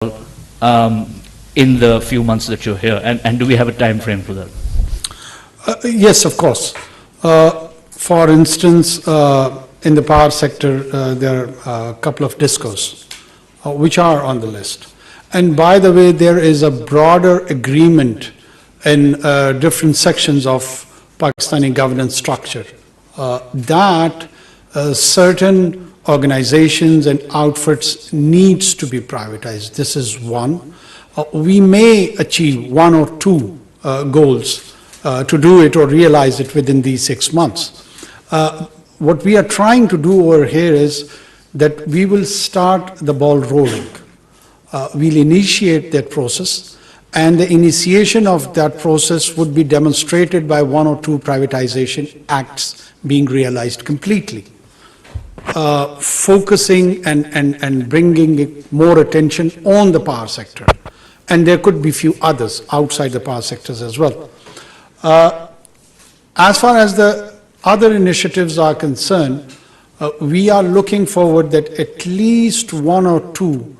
in the few months that you're here, and do we have a time frame for that? Yes, of course. For instance, in the power sector, there are a couple of discos which are on the list. And by the way, there is a broader agreement in different sections of Pakistani governance structure that certain organizations and outfits needs to be privatized. This is one. We may achieve one or two goals to do it or realize it within these 6 months. What we are trying to do over here is that we will start the ball rolling. We'll initiate that process, and the initiation of that process would be demonstrated by one or two privatization acts being realized completely, focusing and bringing more attention on the power sector. And there could be few others outside the power sectors as well. As far as the other initiatives are concerned, we are looking forward that at least one or two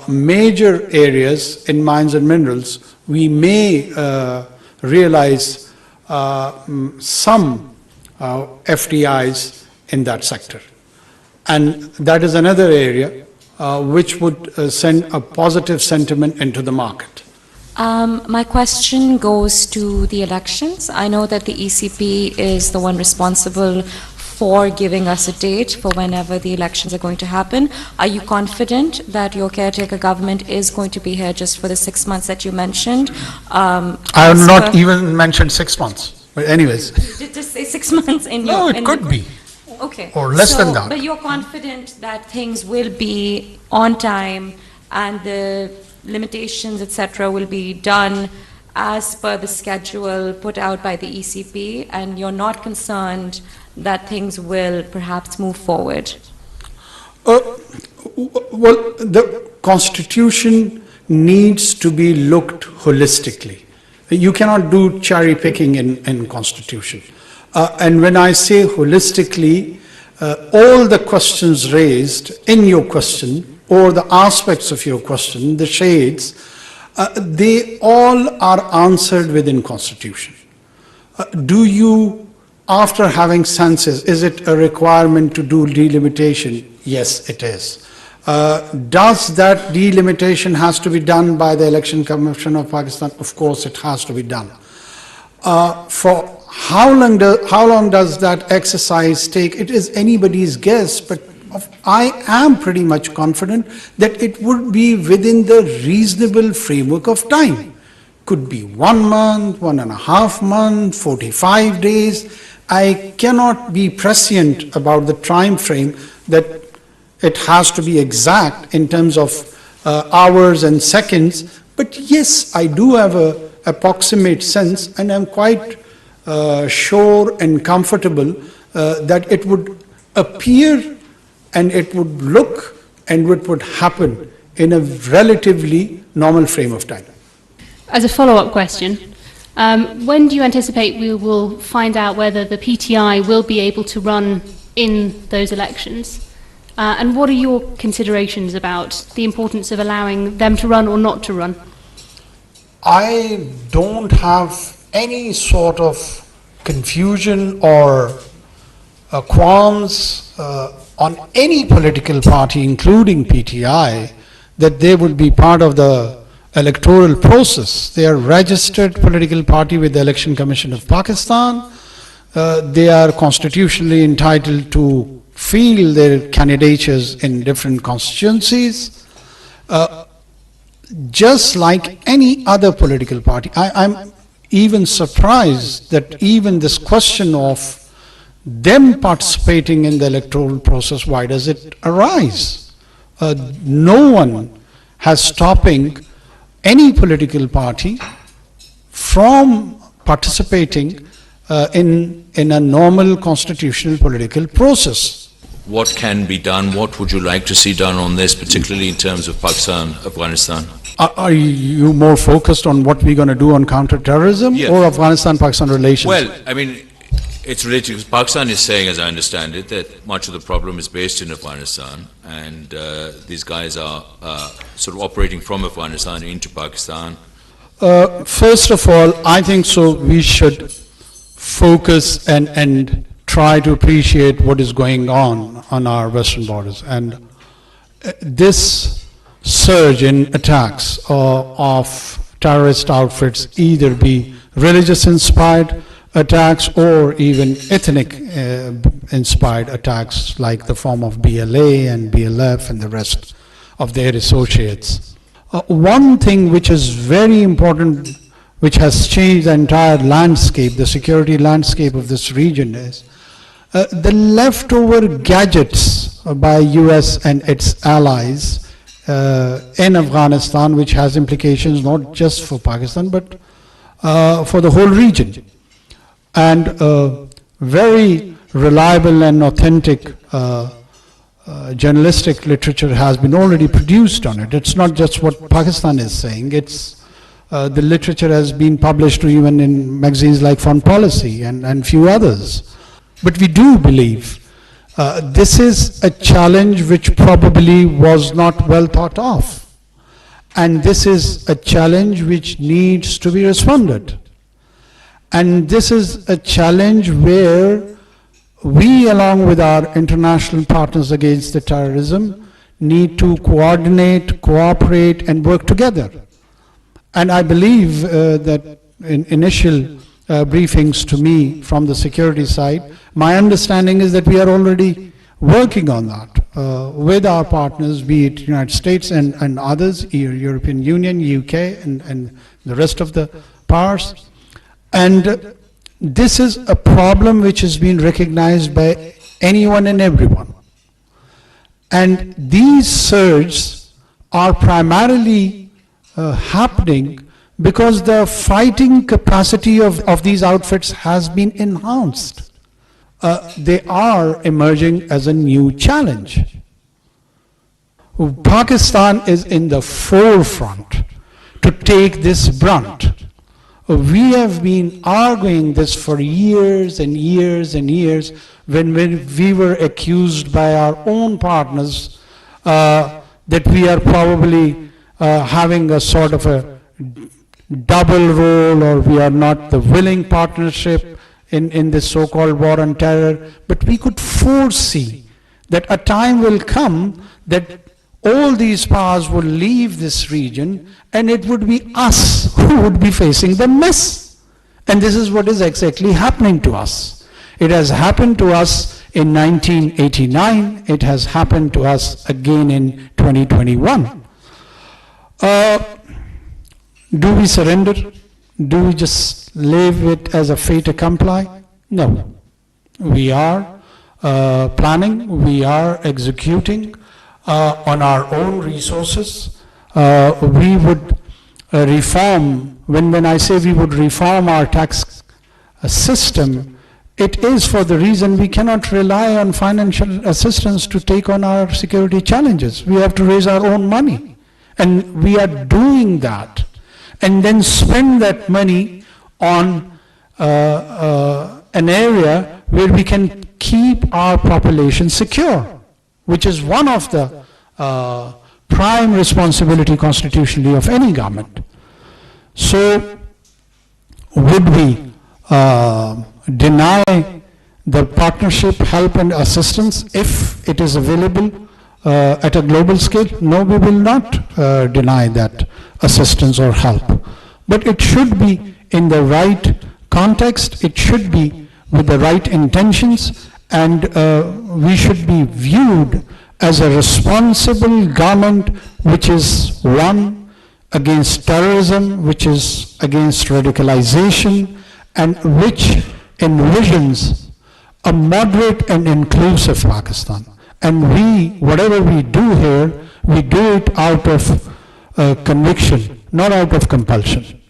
major areas in mines and minerals, we may realize some FDIs in that sector. And that is another area which would send a positive sentiment into the market. My question goes to the elections. I know that the ECP is the one responsible for giving us a date for whenever the elections are going to happen. Are you confident that your caretaker government is going to be here just for the 6 months that you mentioned? I have not even mentioned 6 months, but anyways. Just say 6 months in your... No, it could be. Okay. Or less than that. But you're confident that things will be on time and the limitations, etc., will be done as per the schedule put out by the ECP, and you're not concerned that things will perhaps move forward? Well, the Constitution needs to be looked holistically. You cannot do cherry picking in Constitution. And when I say holistically, all the questions raised in your question or the aspects of your question, the shades, they all are answered within Constitution. Do you, after having census, is it a requirement to do delimitation? Yes, it is. Does that delimitation has to be done by the Election Commission of Pakistan? Of course, it has to be done. For how long does that exercise take? It is anybody's guess, but I am pretty much confident that it would be within the reasonable framework of time. Could be 1 month, 1.5 months, 45 days. I cannot be prescient about the time frame that it has to be exact in terms of hours and seconds. But yes, I do have an approximate sense, and I'm quite sure and comfortable that it would appear and it would look and it would happen in a relatively normal frame of time. As a follow-up question, when do you anticipate we will find out whether the PTI will be able to run in those elections? And what are your considerations about the importance of allowing them to run or not to run? I don't have any sort of confusion or qualms on any political party, including PTI, that they would be part of the electoral process. They are registered political party with the Election Commission of Pakistan. They are constitutionally entitled to field their candidatures in different constituencies. Just like any other political party. I'm even surprised that even this question of them participating in the electoral process, why does it arise? No one has stopping any political party from participating in a normal constitutional political process. What can be done? What would you like to see done on this, particularly in terms of Pakistan, Afghanistan? Are you more focused on what we're going to do on counter-terrorism, yes, or Afghanistan-Pakistan relations? Well, I mean, It's related because Pakistan is saying, as I understand it, that much of the problem is based in Afghanistan, and these guys are sort of operating from Afghanistan into Pakistan. First of all, I think so we should focus and try to appreciate what is going on our western borders. And this surge in attacks of terrorist outfits, either be religious-inspired attacks or even ethnic inspired attacks like the form of BLA and BLF and the rest of their associates. One thing which is very important, which has changed the entire landscape, the security landscape of this region, is the leftover gadgets by US and its allies in Afghanistan, which has implications not just for Pakistan but for the whole region. And very reliable and authentic journalistic literature has been already produced on it. It's not just what Pakistan is saying, it's the literature has been published even in magazines like Foreign Policy and few others. But we do believe this is a challenge which probably was not well thought of. And this is a challenge which needs to be responded. And this is a challenge where we, along with our international partners against the terrorism, need to coordinate, cooperate, and work together. And I believe that in initial briefings to me from the security side, my understanding is that we are already working on that with our partners, be it United States and others, European Union, UK, and the rest of the powers. And this is a problem which has been recognized by anyone and everyone. And these surges are primarily happening because the fighting capacity of these outfits has been enhanced. They are emerging as a new challenge. Pakistan is in the forefront to take this brunt. We have been arguing this for years and years and years when we were accused by our own partners that we are probably having a sort of a double role, or we are not the willing partnership in this so-called war on terror. But we could foresee that a time will come that all these powers will leave this region and it would be us who would be facing the mess. And this is what is exactly happening to us. It has happened to us in 1989. It has happened to us again in 2021. Do we surrender? Do we just leave it as a fait accompli? No. We are planning, we are executing on our own resources. We would reform, when I say we would reform our tax system, it is for the reason we cannot rely on financial assistance to take on our security challenges. We have to raise our own money. And we are doing that. And then spend that money on an area where we can keep our population secure, which is one of the prime responsibility constitutionally of any government. So, would we deny the partnership, help and assistance if it is available at a global scale? No, we will not deny that assistance or help. But it should be in the right context, it should be with the right intentions, and we should be viewed as a responsible government which is one against terrorism, which is against radicalization, and which envisions a moderate and inclusive Pakistan. And we, whatever we do here, we do it out of conviction, not out of compulsion.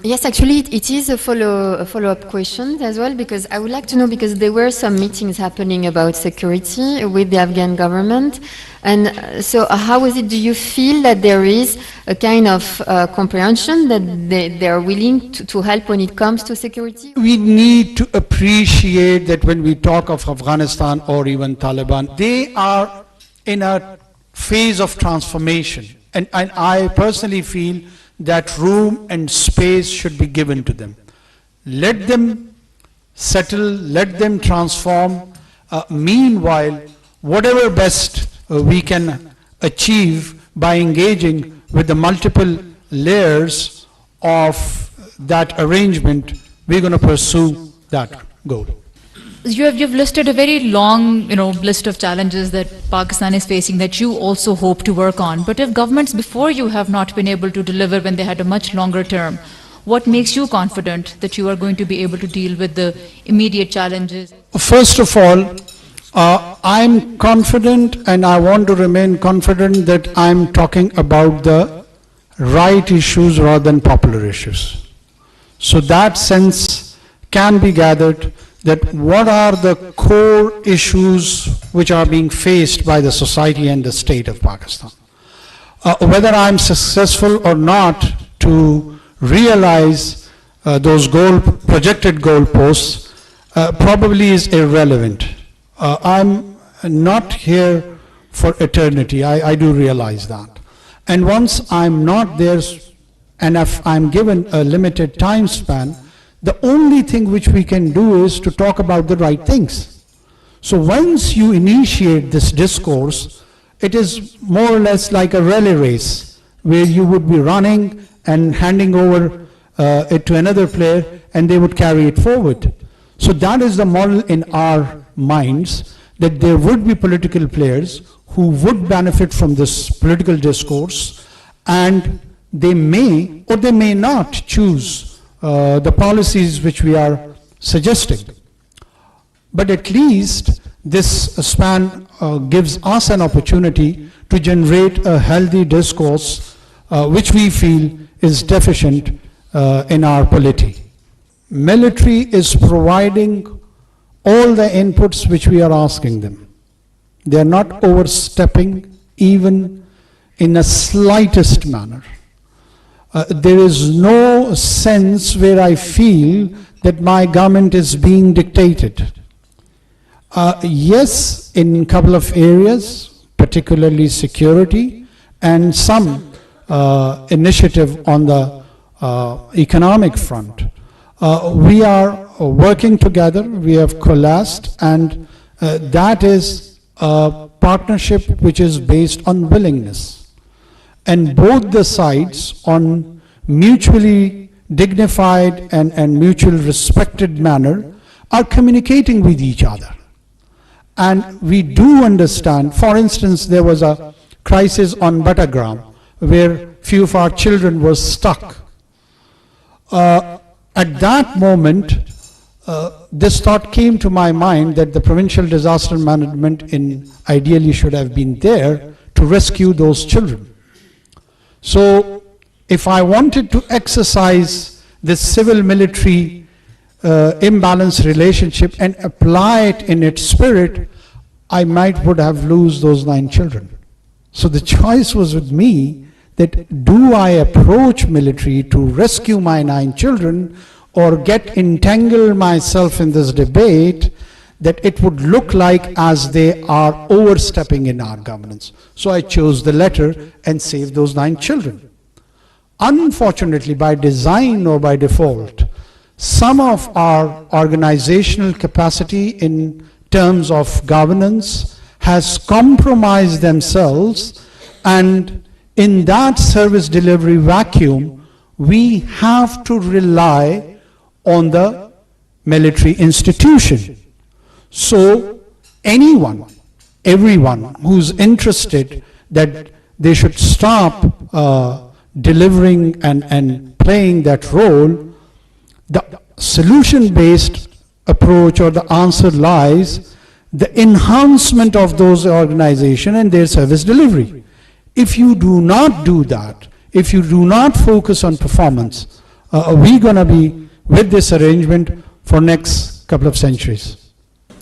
Yes, actually, it is a follow-up question as well, because I would like to know, because there were some meetings happening about security with the Afghan government, and so how is it, do you feel that there is a kind of comprehension that they are willing to help when it comes to security? We need to appreciate that when we talk of Afghanistan or even Taliban, they are in a phase of transformation. And I personally feel that room and space should be given to them. Let them settle, let them transform. Meanwhile, whatever best we can achieve by engaging with the multiple layers of that arrangement, we're going to pursue that goal. You've listed a very long, list of challenges that Pakistan is facing that you also hope to work on. But if governments before you have not been able to deliver when they had a much longer term, what makes you confident that you are going to be able to deal with the immediate challenges? First of all, I'm confident, and I want to remain confident, that I'm talking about the right issues rather than popular issues. So that sense can be gathered, that what are the core issues which are being faced by the society and the state of Pakistan. Whether I'm successful or not to realize those projected goalposts probably is irrelevant. I'm not here for eternity, I do realize that. And once I'm not there, and if I'm given a limited time span, the only thing which we can do is to talk about the right things. So once you initiate this discourse, it is more or less like a relay race, where you would be running and handing over it to another player, and they would carry it forward. So that is the model in our minds, that there would be political players who would benefit from this political discourse, and they may or they may not choose the policies which we are suggesting. But at least this span gives us an opportunity to generate a healthy discourse which we feel is deficient in our polity. Military is providing all the inputs which we are asking them. They are not overstepping even in the slightest manner. There is no sense where I feel that my government is being dictated. Yes, in a couple of areas, particularly security, and some initiative on the economic front. We are working together, we have coalesced, and that is a partnership which is based on willingness. And both the sides, on mutually dignified and mutual respected manner, are communicating with each other. And we do understand, for instance, there was a crisis on Battagram, where few of our children were stuck. At that moment, this thought came to my mind that the provincial disaster management ideally should have been there to rescue those children. So if I wanted to exercise this civil-military imbalance relationship and apply it in its spirit, I would have lost those 9 children. So the choice was with me, that do I approach military to rescue my 9 children, or entangle myself in this debate that it would look like as they are overstepping in our governance. So I chose the latter and saved those 9 children. Unfortunately, by design or by default, some of our organizational capacity in terms of governance has compromised themselves, and in that service delivery vacuum, we have to rely on the military institution. So everyone who's interested that they should stop delivering and playing that role, the solution-based approach or the answer lies the enhancement of those organizations and their service delivery. If you do not do that, if you do not focus on performance, we're going to be with this arrangement for next couple of centuries.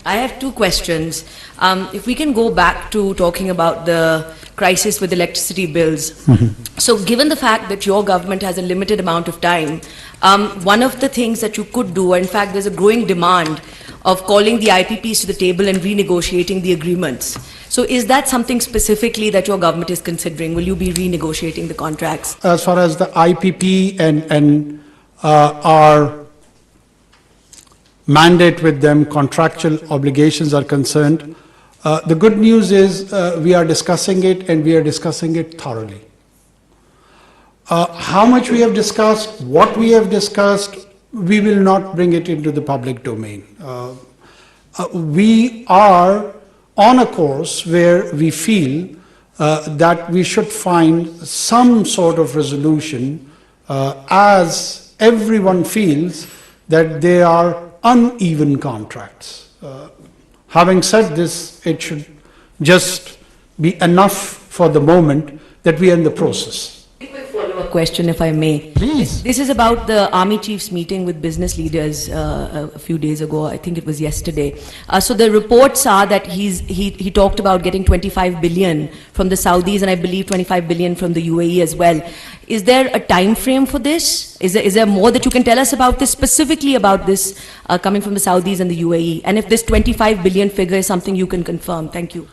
I have two questions. If we can go back to talking about the crisis with electricity bills. So given the fact that your government has a limited amount of time, one of the things that you could do, in fact there's a growing demand of calling the IPPs to the table and renegotiating the agreements. So is that something specifically that your government is considering? Will you be renegotiating the contracts? As far as the IPP and our mandate with them, contractual obligations are concerned, the good news is we are discussing it, and we are discussing it thoroughly. How much we have discussed, what we have discussed, we will not bring it into the public domain. We are on a course where we feel that we should find some sort of resolution as everyone feels that they are uneven contracts. Having said this, it should just be enough for the moment that we are in the process. Follow-up question, if I may. Please. This is about the Army Chiefs meeting with business leaders a few days ago. I think it was yesterday. So the reports are that he talked about getting 25 billion from the Saudis, and I believe 25 billion from the UAE as well. Is there a time frame for this? Is there more that you can tell us about this, specifically about this coming from the Saudis and the UAE? And if this 25 billion figure is something you can confirm? Thank you.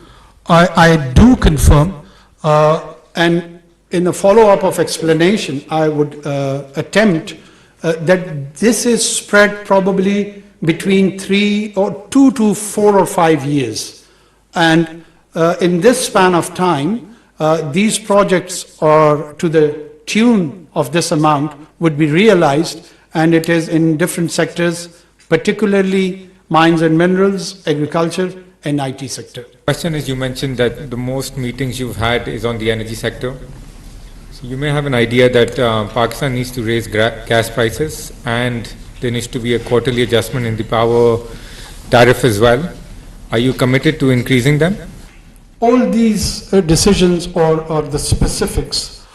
I do confirm, and in a follow-up of explanation, I would attempt that this is spread probably between 2 to 4 or 5 years. And in this span of time, these projects are to the tune of this amount would be realized, and it is in different sectors, particularly mines and minerals, agriculture, and IT sector. Question is, you mentioned that the most meetings you've had is on the energy sector. So you may have an idea that Pakistan needs to raise gas prices, and there needs to be a quarterly adjustment in the power tariff as well. Are you committed to increasing them? All these decisions or the specifics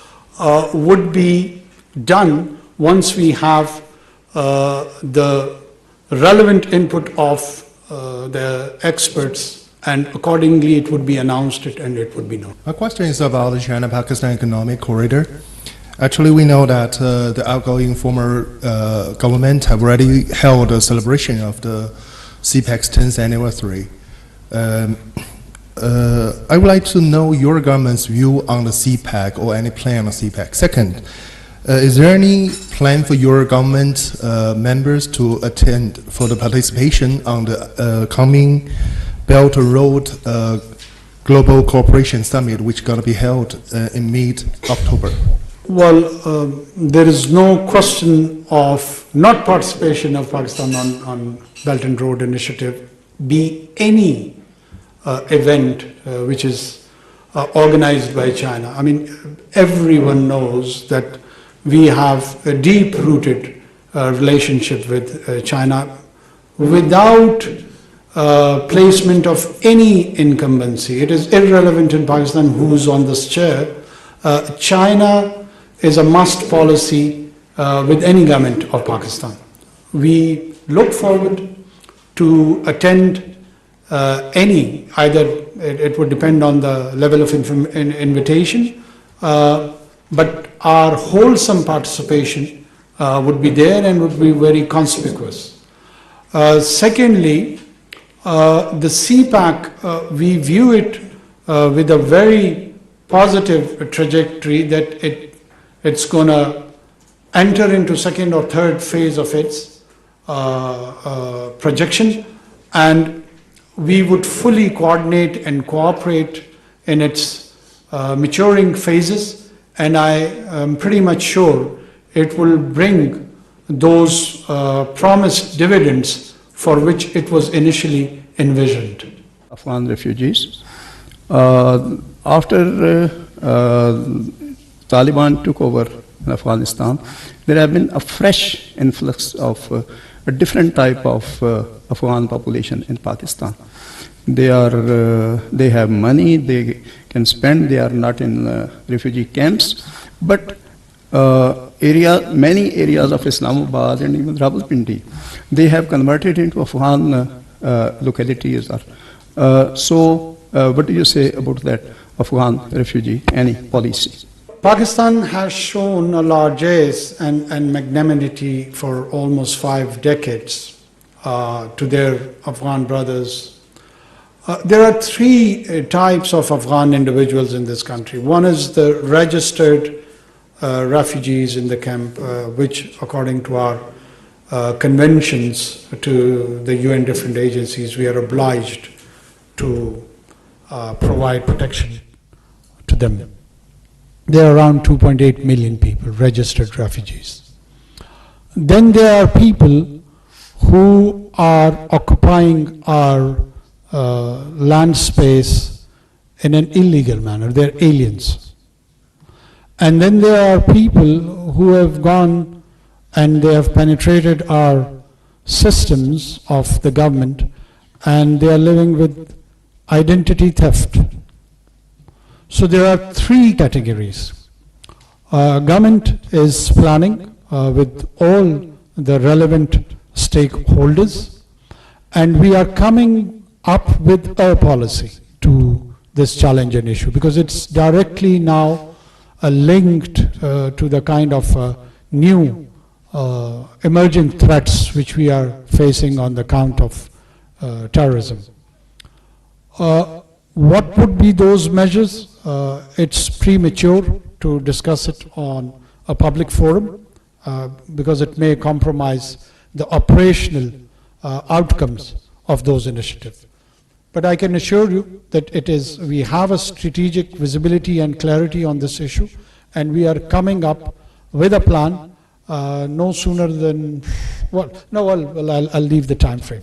would be done once we have the relevant input of the experts, and accordingly it would be announced and it would be known. My question is about the China-Pakistan Economic Corridor. Actually, we know that the outgoing former government have already held a celebration of the CPEC's 10th anniversary. I would like to know your government's view on the CPEC or any plan on CPEC. Second, is there any plan for your government members to attend for the participation on the coming Belt and Road Global Cooperation Summit, which is going to be held in mid-October? Well, there is no question of not participation of Pakistan on Belt and Road Initiative, be any event which is organized by China. I mean, everyone knows that we have a deep-rooted relationship with China without placement of any incumbency. It is irrelevant in Pakistan who's on this chair. China is a must policy with any government of Pakistan. We look forward to attend any, either it would depend on the level of invitation, but our wholesome participation would be there and would be very conspicuous. Secondly, the CPAC, we view it with a very positive trajectory that it's going to enter into second or third phase of its projection, and we would fully coordinate and cooperate in its maturing phases, and I am pretty much sure it will bring those promised dividends for which it was initially envisioned. Afghan refugees. After Taliban took over in Afghanistan, there have been a fresh influx of a different type of Afghan population in Pakistan. They have money, they can spend, they are not in refugee camps, but many areas of Islamabad and even Rawalpindi, they have converted into Afghan localities are. So what do you say about that Afghan refugee, any policy? Pakistan has shown a largesse and magnanimity for almost 5 decades to their Afghan brothers. There are 3 types of Afghan individuals in this country. One is the registered refugees in the camp, which according to our conventions to the UN different agencies, we are obliged to provide protection to them. There are around 2.8 million people, registered refugees. Then there are people who are occupying our land space in an illegal manner. They're aliens. And then there are people who have gone and they have penetrated our systems of the government and they are living with identity theft. So there are 3 categories. Government is planning with all the relevant stakeholders, and we are coming up with a policy to this challenge and issue because it's directly now linked to the kind of new emerging threats which we are facing on the count of terrorism. What would be those measures? It's premature to discuss it on a public forum because it may compromise the operational outcomes of those initiatives. But I can assure you that we have a strategic visibility and clarity on this issue, and we are coming up with a plan no sooner than, I'll leave the time frame.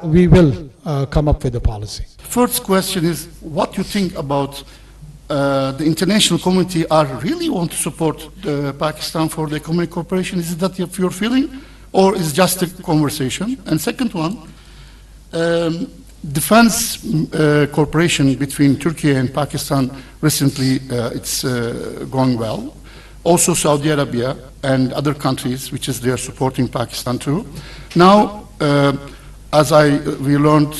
We will come up with a policy. First question is, what you think about the international community really want to support Pakistan for the economic cooperation? Is that your feeling, or is it just a conversation? And second one, defense cooperation between Turkey and Pakistan recently, it's going well. Also Saudi Arabia and other countries, which is they are supporting Pakistan too. Now, as we learned,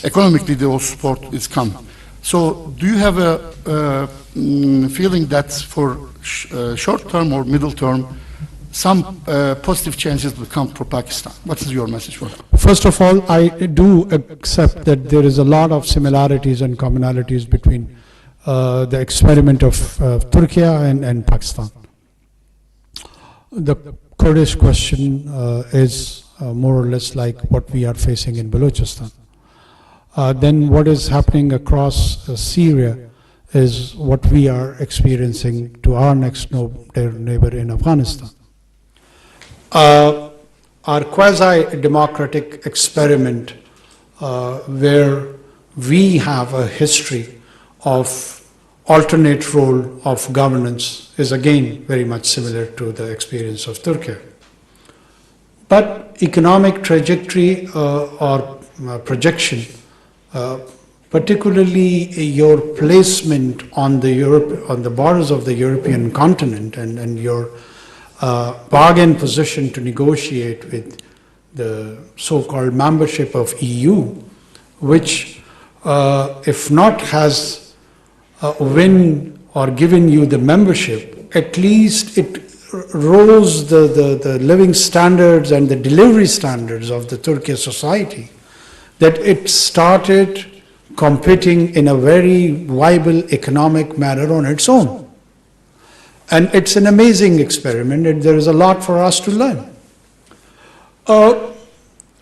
economically the support is come. So do you have a feeling that for short term or middle term, some positive changes will come for Pakistan? What is your message for that? First of all, I do accept that there is a lot of similarities and commonalities between the experiment of Turkey and Pakistan. The Kurdish question is more or less like what we are facing in Balochistan. Then what is happening across Syria is what we are experiencing to our next neighbor in Afghanistan. Our quasi-democratic experiment where we have a history of alternate role of governance is again very much similar to the experience of Turkey. But economic trajectory or projection, particularly your placement on the borders of the European continent and your bargain position to negotiate with the so-called membership of EU, which if not has win or given you the membership, at least it rose the living standards and the delivery standards of the Turkish society, that it started competing in a very viable economic manner on its own. And it's an amazing experiment, and there is a lot for us to learn.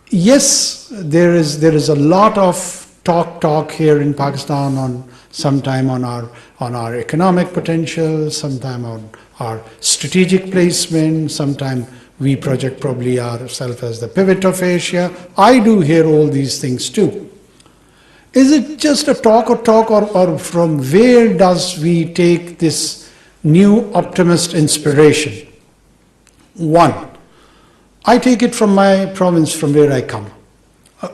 Yes, there is a lot of talk here in Pakistan on sometime on our economic potential, sometime on our strategic placement, sometime we project probably ourselves as the pivot of Asia. I do hear all these things too. Is it just a talk or from where does we take this new optimist inspiration? One, I take it from my province, from where I come.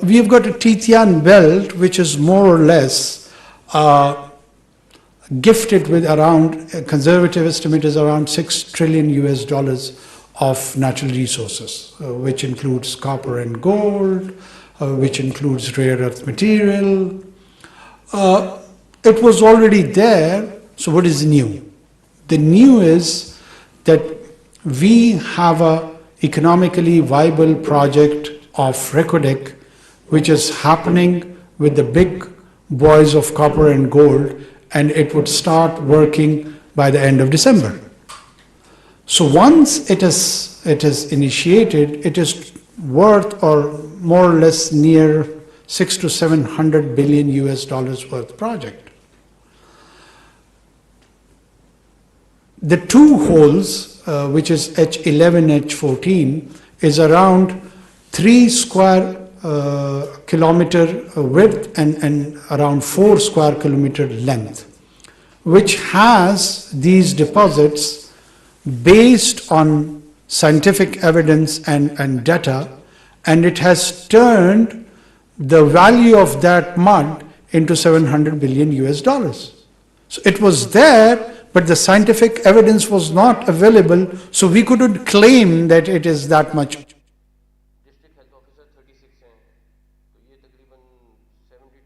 We've got a Titian belt which is more or less gifted with around, a conservative estimate is around $6 trillion of natural resources, which includes copper and gold, which includes rare earth material. It was already there, so what is new? The new is that we have a economically viable project of Reko, which is happening with the big boys of copper and gold, and it would start working by the end of December. So once it is initiated, it is worth or more or less near 600 to 700 billion US dollars worth project. The two holes, which is H11, H14, is around 3 square kilometer width and around 4 square kilometer length, which has these deposits based on scientific evidence and data, and it has turned the value of that mud into 700 billion US dollars. So it was there, but the scientific evidence was not available, so we couldn't claim that it is that much